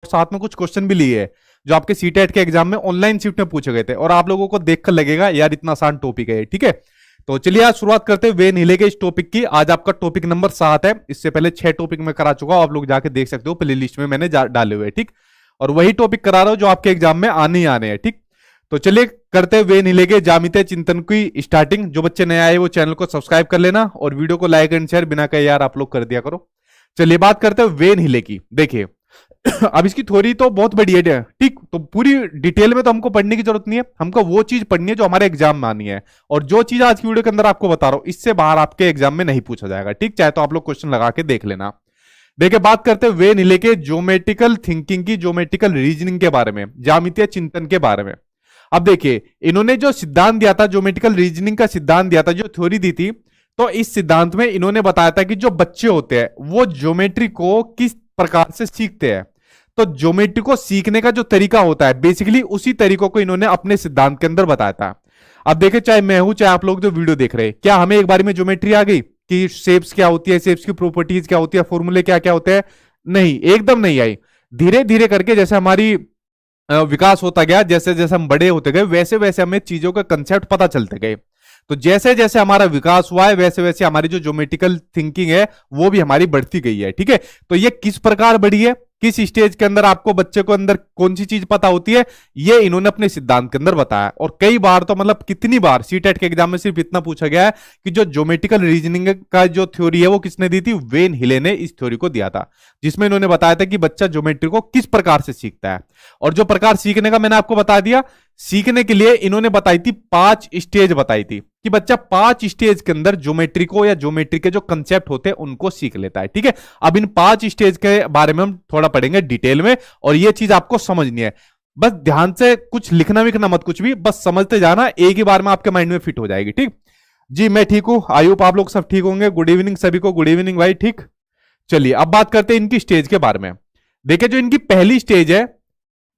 साथ में कुछ क्वेश्चन भी लिए है जो आपके सीटेट के एग्जाम में ऑनलाइन शिफ्ट में पूछे गए थे, और आप लोगों को देखकर लगेगा यार इतना आसान टॉपिक है। ठीक है, तो चलिए आज शुरुआत करते हैं वेन हिले के इस टॉपिक की। आज आपका टॉपिक नंबर 7 है। इससे पहले 6 टॉपिक मैं करा चुका हूं, आप लोग जाके देख सकते हो प्ले लिस्ट में मैंने डाले हुए। ठीक, और वही टॉपिक करा रहा हूं जो आपके एग्जाम में आने ही आने हैं। ठीक, तो चलिए करते हैं वेन हिले के जामिते चिंतन की स्टार्टिंग। जो बच्चे नए आए वो चैनल को सब्सक्राइब कर लेना और वीडियो को लाइक एंड शेयर बिना कहे यार आप लोग कर दिया करो। चलिए बात करते हैं वेन हिले की। देखिए अब इसकी थ्योरी तो बहुत बड़ी है। ठीक, तो पूरी डिटेल में तो हमको पढ़ने की जरूरत नहीं है, हमको वो चीज पढ़नी है जो हमारे एग्जाम में आनी है। और जो चीज आज की वीडियो के अंदर आपको बता रहा हूं इससे बाहर आपके एग्जाम में नहीं पूछा जाएगा। ठीक, चाहे तो आप लोग क्वेश्चन लगा के देख लेना। देखिए बात करते हैं वेन हिले के ज्योमेट्रिकल थिंकिंग की, ज्योमेट्रिकल रीजनिंग के बारे में, ज्यामितीय चिंतन के बारे में। अब देखिए इन्होंने जो सिद्धांत दिया था, ज्योमेट्रिकल रीजनिंग का सिद्धांत दिया था, जो थ्योरी दी थी, तो इस सिद्धांत में इन्होंने बताया था कि जो बच्चे होते हैं वो ज्योमेट्री को किस प्रकार से सीखते हैं। तो ज्योमेट्री को सीखने का जो तरीका होता है बेसिकली उसी तरीकों को इन्होंने अपने सिद्धांत के अंदर बताया था। अब देखिए चाहे मैं हूं चाहे आप लोग जो वीडियो देख रहे हैं, क्या हमें एक बार में ज्योमेट्री आ गई कि शेप्स क्या होती है, शेप्स की प्रॉपर्टीज क्या होती है, फॉर्मूले क्या क्या होते हैं? नहीं, एकदम नहीं आई। धीरे धीरे करके जैसे हमारी विकास होता गया, जैसे जैसे हम बड़े होते गए वैसे वैसे हमें चीजों का कंसेप्ट पता चलते गए। तो जैसे जैसे हमारा विकास हुआ है वैसे वैसे हमारी जो ज्योमेट्रिकल थिंकिंग है वो भी हमारी बढ़ती गई है। ठीक है, तो ये किस प्रकार बढ़ी है, किस स्टेज के अंदर आपको बच्चे को अंदर कौन सी चीज पता होती है, ये इन्होंने अपने सिद्धांत के अंदर बताया। और कई बार तो मतलब कितनी बार सीटेट के एग्जाम में सिर्फ इतना पूछा गया है कि जो ज्योमेट्रिकल रीजनिंग का जो थ्योरी है वो किसने दी थी? वेन हिले ने इस थ्योरी को दिया था, जिसमें इन्होंने बताया था कि बच्चा ज्योमेट्री को किस प्रकार से सीखता है। और जो प्रकार सीखने का मैंने आपको बता दिया, सीखने के लिए इन्होंने बताई थी 5 स्टेज बताई थी कि बच्चा 5 स्टेज के अंदर ज्योमेट्री को या ज्योमेट्री के जो कंसेप्ट होते हैं उनको सीख लेता है। ठीक है, अब इन 5 स्टेज के बारे में हम थोड़ा पढ़ेंगे डिटेल में, और ये चीज आपको समझनी है। बस ध्यान से कुछ लिखना विखना मत, कुछ भी बस समझते जाना, एक ही बार में आपके माइंड में फिट हो जाएगी। ठीक जी, मैं ठीक हूं, आई होप आप लोग सब ठीक होंगे। गुड इवनिंग सभी को, गुड इवनिंग भाई। ठीक, चलिए अब बात करते हैं इनकी स्टेज के बारे में। देखिए जो इनकी पहली स्टेज है,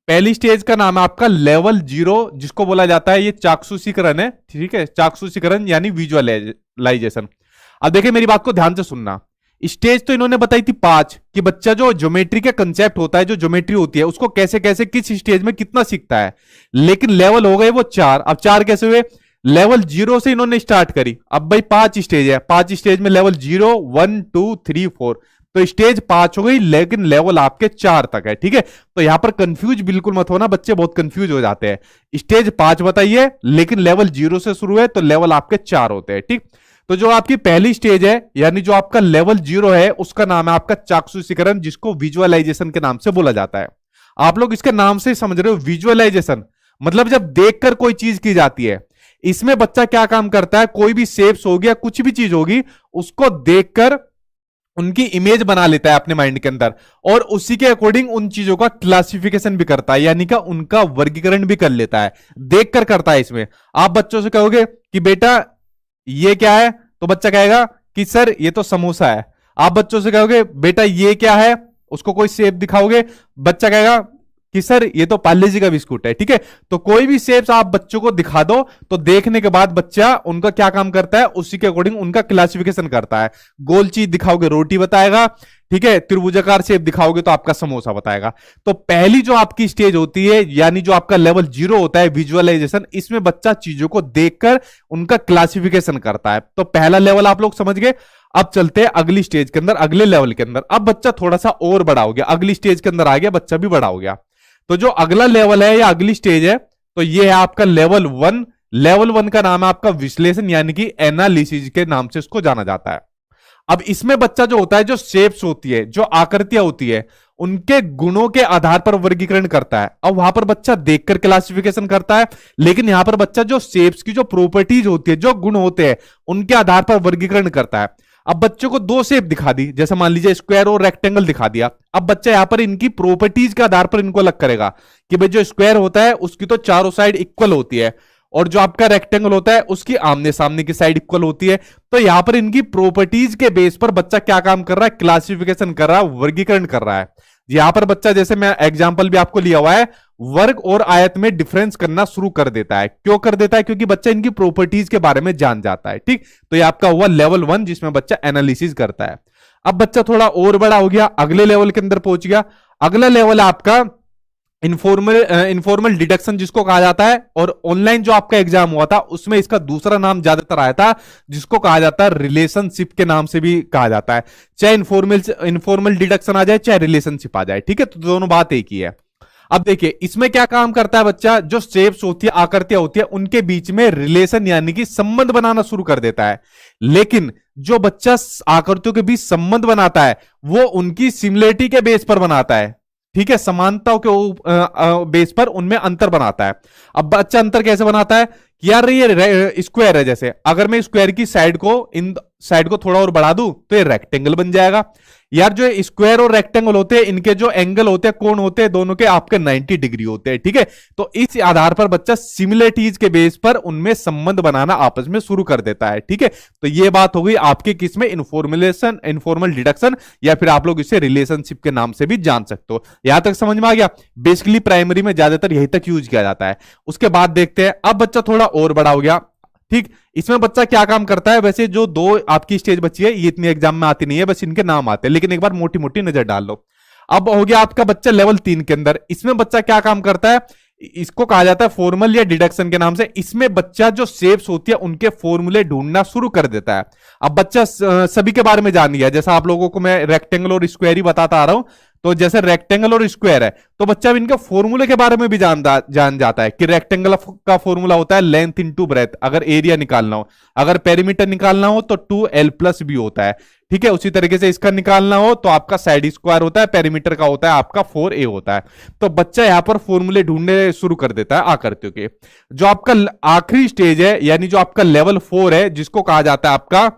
पहली स्टेज का नाम है आपका लेवल 0, जिसको बोला जाता है ये चाक्षुषीकरण है। ठीक है, चाक्षुषीकरण यानी विजुअलाइजेशन। अब देखिए मेरी बात को ध्यान से सुनना। स्टेज तो इन्होंने बताई थी 5 कि बच्चा जो ज्योमेट्री का कंसेप्ट होता है, जो ज्योमेट्री होती है उसको कैसे कैसे किस स्टेज में कितना सीखता है, लेकिन लेवल हो गए वो 4। अब 4 कैसे हुए? लेवल 0 से इन्होंने स्टार्ट करी। अब भाई 5 स्टेज है, 5 स्टेज में लेवल 0 1 2 3 4, तो स्टेज 5 हो गई, लेकिन लेवल आपके 4 तक है। ठीक है, तो यहां पर कंफ्यूज बिल्कुल मत होना, बच्चे बहुत कंफ्यूज हो जाते हैं। स्टेज 5 बताइए, लेकिन लेवल 0 से शुरू है तो लेवल आपके 4 होते हैं। ठीक, तो जो आपकी पहली स्टेज है यानी जो आपका लेवल 0 है उसका नाम है आपका चाक्षुषीकरण, जिसको विजुअलाइजेशन के नाम से बोला जाता है। आप लोग इसके नाम से समझ रहे हो, विजुअलाइजेशन मतलब जब देखकर कोई चीज की जाती है। इसमें बच्चा क्या काम करता है, कोई भी शेप्स हो गया, कुछ भी चीज होगी, उसको देखकर उनकी इमेज बना लेता है अपने माइंड के अंदर, और उसी के अकॉर्डिंग उन चीजों का क्लासिफिकेशन भी करता है, यानी कि उनका वर्गीकरण भी कर लेता है, देखकर करता है। इसमें आप बच्चों से कहोगे कि बेटा ये क्या है, तो बच्चा कहेगा कि सर ये तो समोसा है। आप बच्चों से कहोगे बेटा ये क्या है, उसको कोई शेप दिखाओगे, बच्चा कहेगा कि सर ये तो पार्ले जी का बिस्कुट है। ठीक है, तो कोई भी शेप्स आप बच्चों को दिखा दो तो देखने के बाद बच्चा उनका क्या काम करता है, उसी के अकॉर्डिंग उनका क्लासिफिकेशन करता है। गोल चीज दिखाओगे रोटी बताएगा, ठीक है, त्रिभुजाकार शेप दिखाओगे तो आपका समोसा बताएगा। तो पहली जो आपकी स्टेज होती है यानी जो आपका लेवल 0 होता है विजुअलाइजेशन, इसमें बच्चा चीजों को देखकर उनका क्लासिफिकेशन करता है। तो पहला लेवल आप लोग समझ गए। अब चलते हैं अगली स्टेज के अंदर, अगले लेवल के अंदर। अब बच्चा थोड़ा सा और बड़ा हो गया, अगली स्टेज के अंदर आ गया, बच्चा भी बड़ा हो गया। तो जो अगला लेवल है या अगली स्टेज है तो ये है आपका लेवल 1। लेवल 1 का नाम है आपका विश्लेषण यानी कि एनालिसिस के नाम से इसको जाना जाता है। अब इसमें बच्चा जो होता है, जो शेप्स होती है, जो आकृतियां होती है, उनके गुणों के आधार पर वर्गीकरण करता है। अब वहां पर बच्चा देखकर क्लासिफिकेशन करता है, लेकिन यहां पर बच्चा जो शेप्स की जो प्रॉपर्टीज होती है, जो गुण होते हैं, उनके आधार पर वर्गीकरण करता है। अब बच्चों को 2 शेप दिखा दी, जैसे मान लीजिए स्क्वायर और रेक्टेंगल दिखा दिया। अब बच्चा यहां पर इनकी प्रॉपर्टीज के आधार पर इनको अलग करेगा कि भाई जो स्क्वायर होता है उसकी तो चारों साइड इक्वल होती है, और जो आपका रेक्टेंगल होता है उसकी आमने सामने की साइड इक्वल होती है। तो यहां पर इनकी प्रॉपर्टीज के बेस पर बच्चा क्या काम कर रहा है, क्लासिफिकेशन कर रहा है, वर्गीकरण कर रहा है। यहां पर बच्चा, जैसे मैं एग्जांपल भी आपको लिया हुआ है, वर्ग और आयत में डिफरेंस करना शुरू कर देता है। क्यों कर देता है? क्योंकि बच्चा इनकी प्रॉपर्टीज के बारे में जान जाता है। ठीक, तो ये आपका हुआ लेवल 1 जिसमें बच्चा एनालिसिस करता है। अब बच्चा थोड़ा और बड़ा हो गया, अगले लेवल के अंदर पहुंच गया। अगला लेवल है आपका इनफॉर्मल डिडक्शन जिसको कहा जाता है, और ऑनलाइन जो आपका एग्जाम हुआ था उसमें इसका दूसरा नाम ज्यादातर आया था जिसको कहा जाता है रिलेशनशिप के नाम से भी कहा जाता है। चाहे इनफॉर्मल डिडक्शन आ जाए चाहे रिलेशनशिप आ जाए, ठीक है, तो दोनों बात एक ही है। अब देखिए इसमें क्या काम करता है बच्चा, जो शेप्स होती है, आकृतियां होती है, उनके बीच में रिलेशन यानी कि संबंध बनाना शुरू कर देता है। लेकिन जो बच्चा आकृतियों के बीच संबंध बनाता है वो उनकी सिमिलरिटी के बेस पर बनाता है, ठीक है, समानताओं के बेस पर उनमें अंतर बनाता है। अब बच्चा अंतर कैसे बनाता है कि यार ये स्क्वायर है, जैसे अगर मैं स्क्वायर की साइड को, इन साइड को थोड़ा और बढ़ा दूं तो ये रेक्टेंगल बन जाएगा। यार जो स्क्वायर और रेक्टेंगल होते हैं इनके जो एंगल होते हैं, कोण होते हैं, दोनों के आपके 90 डिग्री होते हैं, ठीक है। तो इस आधार पर बच्चा सिमिलरिटीज के बेस पर उनमें संबंध बनाना आपस में शुरू कर देता है, ठीक है। तो ये बात हो गई आपके किस में, इनफॉर्मल डिडक्शन, या फिर आप लोग इसे रिलेशनशिप के नाम से भी जान सकते हो। यहां तक समझ में आ गया। बेसिकली प्राइमरी में ज्यादातर यही तक यूज किया जाता है। उसके बाद देखते हैं, अब बच्चा थोड़ा और बड़ा हो गया, ठीक। इसमें बच्चा क्या काम करता है, वैसे जो दो आपकी स्टेज बची है ये इतनी एग्जाम में आती नहीं है, बस इनके नाम आते हैं, लेकिन एक बार मोटी मोटी नजर डाल लो। अब हो गया आपका बच्चा लेवल 3 के अंदर। इसमें बच्चा क्या काम करता है, इसको कहा जाता है फॉर्मल या डिडक्शन के नाम से। इसमें बच्चा जो शेप्स होती है उनके फॉर्मूले ढूंढना शुरू कर देता है। अब बच्चा सभी के बारे में जान गया, जैसा आप लोगों को मैं रेक्टेंगल और स्क्वायर ही बताता आ रहा हूं, तो जैसे रेक्टेंगल और स्क्वायर है तो बच्चा अब इनके फॉर्मूले के बारे में भी जान जाता है कि रेक्टेंगल का फॉर्मूला होता है लेंथ इनटू ब्रेथ, अगर एरिया निकालना हो। अगर पेरीमीटर निकालना हो तो 2l+b होता है, ठीक है। उसी तरीके से इसका निकालना हो तो आपका साइड स्क्वायर होता है, पेरीमीटर का होता है आपका 4a होता है। तो बच्चा यहां पर फॉर्मूले ढूंढने शुरू कर देता है आकृतियों के। जो आपका आखिरी स्टेज है यानी जो आपका लेवल 4 है, जिसको कहा जाता है आपका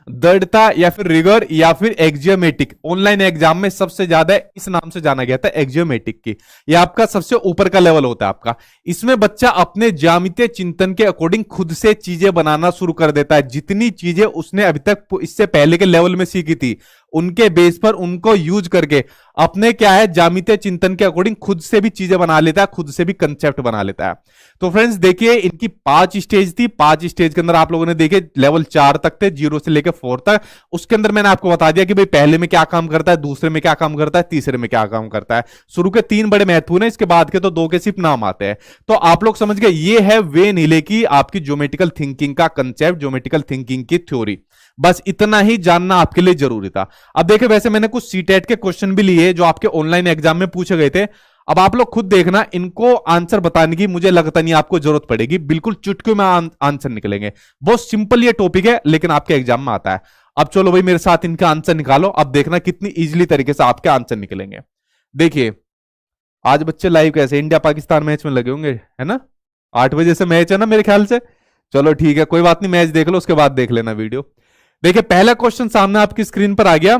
दृढ़ता या फिर रिगर या फिर एक्जियोमेटिक। ऑनलाइन एग्जाम में सबसे ज्यादा इस नाम से जाना गया था, एक्जियोमेटिक की। यह आपका सबसे ऊपर का लेवल होता है आपका। इसमें बच्चा अपने ज्यामितीय चिंतन के अकॉर्डिंग खुद से चीजें बनाना शुरू कर देता है। जितनी चीजें उसने अभी तक इससे पहले के लेवल में सीखी थी उनके बेस पर उनको यूज करके अपने क्या है ज्यामितीय चिंतन के अकॉर्डिंग खुद से भी चीजें बना लेता है, खुद से भी कंसेप्ट बना लेता है। तो फ्रेंड्स देखिए इनकी 5 स्टेज थी। 5 स्टेज के अंदर आप लोगों ने देखे लेवल 4 तक थे, 0 से लेकर 4 तक। उसके अंदर मैंने आपको बता दिया कि भाई पहले में क्या काम करता है, दूसरे में क्या काम करता है, तीसरे में क्या काम करता है। शुरू के 3 बड़े महत्वपूर्ण है, इसके बाद के तो 2 के सिर्फ नाम आते हैं। तो आप लोग समझ गए, ये है वेन हिले की आपकी ज्योमेट्रिकल थिंकिंग का कंसेप्ट, ज्योमेट्रिकल थिंकिंग की थ्योरी। बस इतना ही जानना आपके लिए जरूरी था। अब देखिए वैसे मैंने कुछ सीटेट के क्वेश्चन भी लिए जो आपके ऑनलाइन एग्जाम में पूछे गए थे। अब आप लोग खुद देखना, इनको आंसर बताने की मुझे लगता नहीं आपको जरूरत पड़ेगी, बिल्कुल चुटकियों में आंसर निकलेंगे। बहुत सिंपल ये टॉपिक है लेकिन आपके एग्जाम में आता है। अब चलो भाई मेरे साथ इनका आंसर निकालो, अब देखना कितनी इजीली तरीके से आपके आंसर निकलेंगे। देखिए आज बच्चे लाइव कैसे इंडिया पाकिस्तान मैच में लगे होंगे, है ना? 8 बजे से मैच है ना मेरे ख्याल से। चलो ठीक है, कोई बात नहीं, मैच देख लो उसके बाद देख लेना वीडियो। देखिए पहला क्वेश्चन सामने आपकी स्क्रीन पर आ गया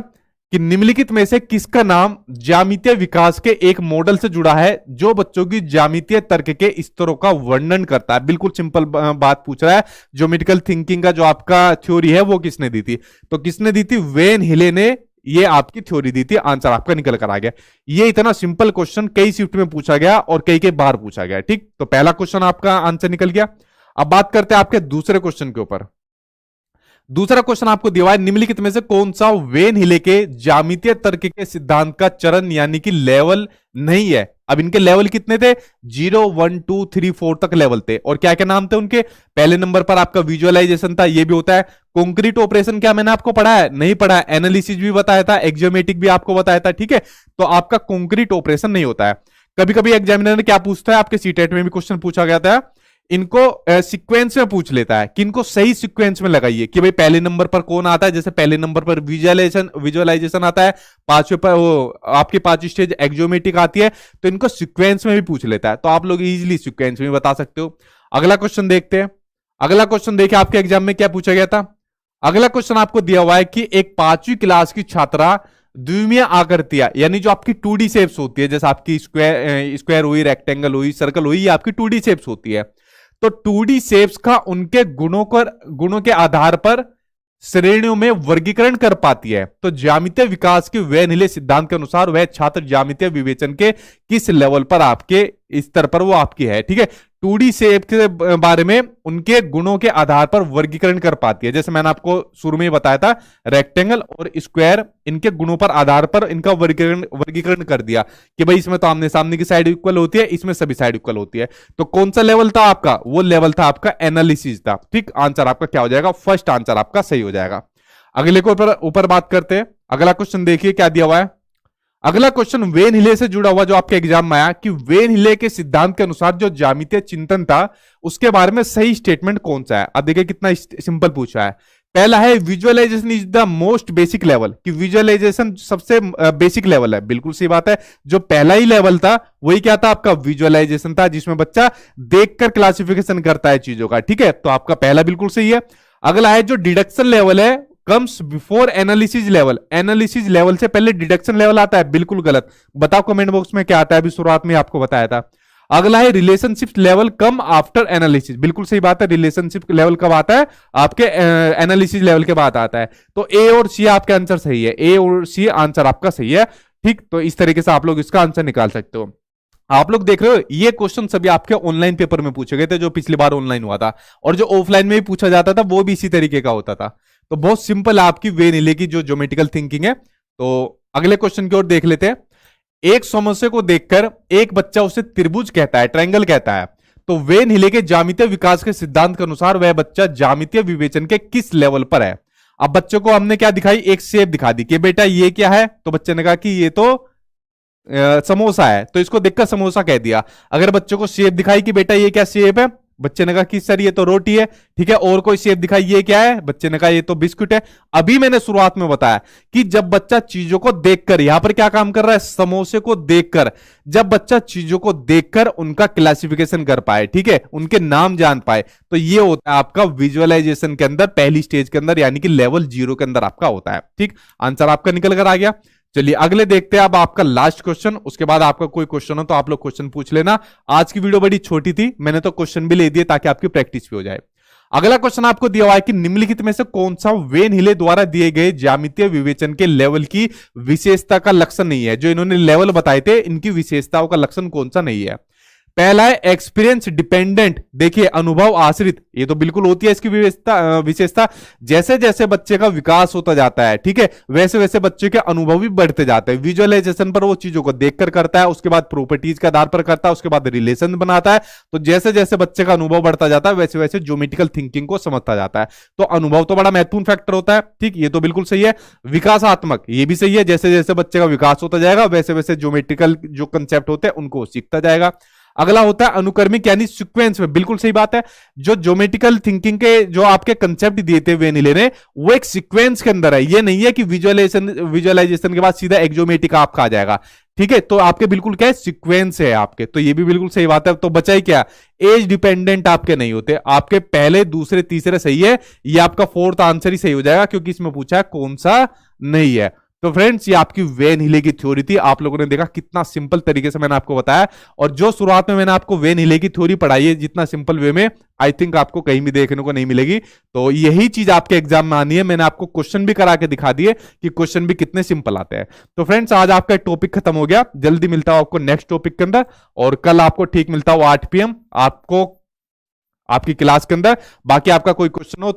कि निम्नलिखित में से किसका नाम ज्यामितीय विकास के एक मॉडल से जुड़ा है जो बच्चों की ज्यामितीय तर्क के स्तरों का वर्णन करता है। बिल्कुल सिंपल बात पूछ रहा है। ज्योमेट्रिकल थिंकिंग का जो आपका थ्योरी है वो किसने दी थी? तो किसने दी थी? वेन हिले ने ये आपकी थ्योरी दी थी। आंसर आपका निकल कर आ गया। ये इतना सिंपल क्वेश्चन कई शिफ्ट में पूछा गया और कई के बार पूछा गया, ठीक। तो पहला क्वेश्चन आपका आंसर निकल गया। अब बात करते हैं आपके दूसरे क्वेश्चन के ऊपर। दूसरा क्वेश्चन आपको दिया है, निम्नलिखित में से कौन सा वेन हिले के ज्यामितीय तर्क के सिद्धांत का चरण यानी कि लेवल नहीं है? अब इनके लेवल कितने थे? 0, 1, 2, 3, 4 तक लेवल थे। और क्या क्या नाम थे उनके? पहले नंबर पर आपका विजुअलाइजेशन था, ये भी होता है। कॉन्क्रीट ऑपरेशन क्या मैंने आपको पढ़ा है? नहीं पढ़ा है। एनालिसिस भी बताया था, एक्जियोमेटिक भी आपको बताया था, ठीक है। तो आपका कॉन्क्रीट ऑपरेशन नहीं होता है। कभी कभी एग्जामिनर ने क्या पूछता है, आपके सीटेट में भी क्वेश्चन पूछा गया था, इनको सीक्वेंस में पूछ लेता है कि इनको सही सीक्वेंस में लगाइए कि भाई पहले नंबर पर कौन आता है। जैसे पहले नंबर पर विजुअलाइजेशन आता है, 5वें पर वो आपकी 5 स्टेज एक्जियोमेट्रिक आती है, तो इनको सीक्वेंस में भी पूछ लेता है। तो आप लोग इजीली सीक्वेंस में बता सकते हो। अगला क्वेश्चन देखते हैं। अगला क्वेश्चन देखिए आपके एग्जाम में क्या पूछा गया था। अगला क्वेश्चन आपको दिया हुआ है कि एक 5वीं क्लास की छात्रा द्विमीय आकृतियां यानी जो आपकी 2D शेप्स होती है, जैसे आपकी स्क्वायर हुई, रेक्टेंगल हुई, सर्कल हुई, ये आपकी 2D शेप्स होती है। तो 2D शेप्स का उनके गुणों के आधार पर श्रेणियों में वर्गीकरण कर पाती है। तो ज्यामितीय विकास के वेन हिले सिद्धांत के अनुसार वह छात्र ज्यामितीय विवेचन के किस लेवल पर आपके स्तर पर वो आपकी है, ठीक है। 2D शेप के बारे में उनके गुणों के आधार पर वर्गीकरण कर पाती है। जैसे मैंने आपको शुरू में ही बताया था, रेक्टेंगल और स्क्वायर इनके गुणों पर आधार पर इनका वर्गीकरण कर दिया कि भाई इसमें तो आमने सामने की साइड इक्वल होती है, इसमें सभी साइड इक्वल होती है। तो कौन सा लेवल था आपका? वो लेवल था आपका एनालिसिस था। ठीक, आंसर आपका क्या हो जाएगा? फर्स्ट आंसर आपका सही हो जाएगा। अगले को ऊपर बात करते हैं। अगला क्वेश्चन देखिए क्या दिया हुआ है। अगला क्वेश्चन वेन हिले से जुड़ा हुआ जो आपके एग्जाम में आया कि वेन हिले के सिद्धांत के अनुसार जो ज्यामितीय चिंतन था उसके बारे में सही स्टेटमेंट कौन सा है। अब देखिए कितना सिंपल पूछा है। पहला है visualisation is the most basic level, कि विजुअलाइजेशन सबसे बेसिक लेवल है। बिल्कुल सही बात है। जो पहला ही लेवल था वही क्या था? आपका विजुअलाइजेशन था, जिसमें बच्चा देखकर क्लासिफिकेशन करता है चीजों का। ठीक है, तो आपका पहला बिल्कुल सही है। अगला है जो डिडक्शन लेवल है comes before analysis level, analysis level से पहले डिडक्शन लेवल आता है। बिल्कुल गलत। बताओ कमेंट बॉक्स में क्या आता है, अभी शुरुआत में आपको बताया था। अगला है relationship level come after analysis, बिल्कुल सही बात है। रिलेशनशिप लेवल कब आता है? आपके एनालिसिस लेवल के बाद आता है। तो ए और सी आपके आंसर सही है, ए और सी आंसर आपका सही है। ठीक, तो इस तरीके से आप लोग इसका आंसर निकाल सकते हो। आप लोग देख रहे हो ये क्वेश्चन सभी आपके ऑनलाइन पेपर में पूछे गए थे, जो पिछली बार ऑनलाइन हुआ था, और जो ऑफलाइन में भी पूछा जाता था वो भी इसी तरीके का होता था। तो बहुत सिंपल आपकी वेन हिले की जो ज्योमेट्रिकल थिंकिंग है। तो अगले क्वेश्चन की ओर देख लेते हैं। एक समस्या को देखकर एक बच्चा उसे त्रिभुज कहता है, ट्रायंगल कहता है, तो वेन हिले के ज्यामितीय विकास के सिद्धांत के अनुसार वह बच्चा ज्यामितीय विवेचन के किस लेवल पर है। अब बच्चों को हमने क्या दिखाई? एक शेप दिखा दी कि बेटा ये क्या है, तो बच्चे ने कहा कि ये तो समोसा है, तो इसको देखकर समोसा कह दिया। अगर बच्चों को शेप दिखाई कि बेटा ये क्या शेप है, बच्चे ने कहा कि सर ये तो रोटी है। ठीक है, और कोई शेप दिखाई, ये क्या है, बच्चे ने कहा ये तो बिस्कुट है। अभी मैंने शुरुआत में बताया कि जब बच्चा चीजों को देखकर, यहां पर क्या काम कर रहा है? समोसे को देखकर, जब बच्चा चीजों को देखकर उनका क्लासिफिकेशन कर पाए, ठीक है, उनके नाम जान पाए, तो ये होता है आपका विजुअलाइजेशन के अंदर पहली स्टेज के अंदर, यानी कि लेवल 0 के अंदर आपका होता है। ठीक, आंसर आपका निकल कर आ गया। चलिए अगले देखते हैं अब आपका लास्ट क्वेश्चन। उसके बाद आपका कोई क्वेश्चन हो तो आप लोग क्वेश्चन पूछ लेना। आज की वीडियो बड़ी छोटी थी, मैंने तो क्वेश्चन भी ले दिए ताकि आपकी प्रैक्टिस भी हो जाए। अगला क्वेश्चन आपको दिया हुआ है कि निम्नलिखित में से कौन सा वेन हिले द्वारा दिए गए ज्यामितीय विवेचन के लेवल की विशेषता का लक्षण नहीं है। जो इन्होंने लेवल बताए थे इनकी विशेषताओं का लक्षण कौन सा नहीं है। पहला है एक्सपीरियंस डिपेंडेंट, देखिए अनुभव आश्रित, ये तो बिल्कुल होती है इसकी विशेषता। जैसे जैसे बच्चे का विकास होता जाता है, ठीक है, वैसे वैसे बच्चे के अनुभव भी बढ़ते जाते हैं। विजुअलाइजेशन पर वो चीजों को देखकर करता है, उसके बाद प्रॉपर्टीज के आधार पर करता है, उसके बाद रिलेशन बनाता है। तो जैसे जैसे बच्चे का अनुभव बढ़ता जाता है वैसे वैसे ज्योमेट्रिकल थिंकिंग को समझता जाता है। तो अनुभव तो बड़ा महत्वपूर्ण फैक्टर होता है। ठीक, ये तो बिल्कुल सही है। विकासात्मक, ये भी सही है, जैसे जैसे बच्चे का विकास होता जाएगा वैसे वैसे ज्योमेट्रिकल जो कंसेप्ट होते हैं उनको सीखता जाएगा। अगला होता है अनुक्रमिक यानी सीक्वेंस में, बिल्कुल सही बात है। जो ज्योमेट्रिकल थिंकिंग के जो आपके कंसेप्ट दिए थे वेन हिले ने, वो एक सीक्वेंस के अंदर है। ये नहीं है कि विजुअलाइजेशन के बाद सीधा एक्जोमेट्रिक आपका आ जाएगा। ठीक है, तो आपके बिल्कुल क्या है? सीक्वेंस है आपके। तो ये भी बिल्कुल सही बात है। तो बचा ही क्या? एज डिपेंडेंट आपके नहीं होते, आपके पहले दूसरे तीसरे सही है। ये आपका फोर्थ आंसर ही सही हो जाएगा क्योंकि इसमें पूछा है कौन सा नहीं है। तो फ्रेंड्स ये आपकी वेन हिले की थ्योरी थी। आप लोगों ने देखा कितना सिंपल तरीके से मैंने आपको बताया, और जो शुरुआत में मैंने आपको वेन हिले की थ्योरी पढ़ाई है जितना सिंपल वे में, आई थिंक आपको कहीं भी देखने को नहीं मिलेगी। तो यही चीज आपके एग्जाम में आनी है। मैंने आपको क्वेश्चन भी करा के दिखा दिए कि क्वेश्चन भी कितने सिंपल आते हैं। तो फ्रेंड्स आज आपका टॉपिक खत्म हो गया। जल्दी मिलता हूं आपको नेक्स्ट टॉपिक के अंदर, और कल आपको ठीक मिलता हूं 8 PM आपको आपकी क्लास के अंदर। बाकी आपका कोई क्वेश्चन हो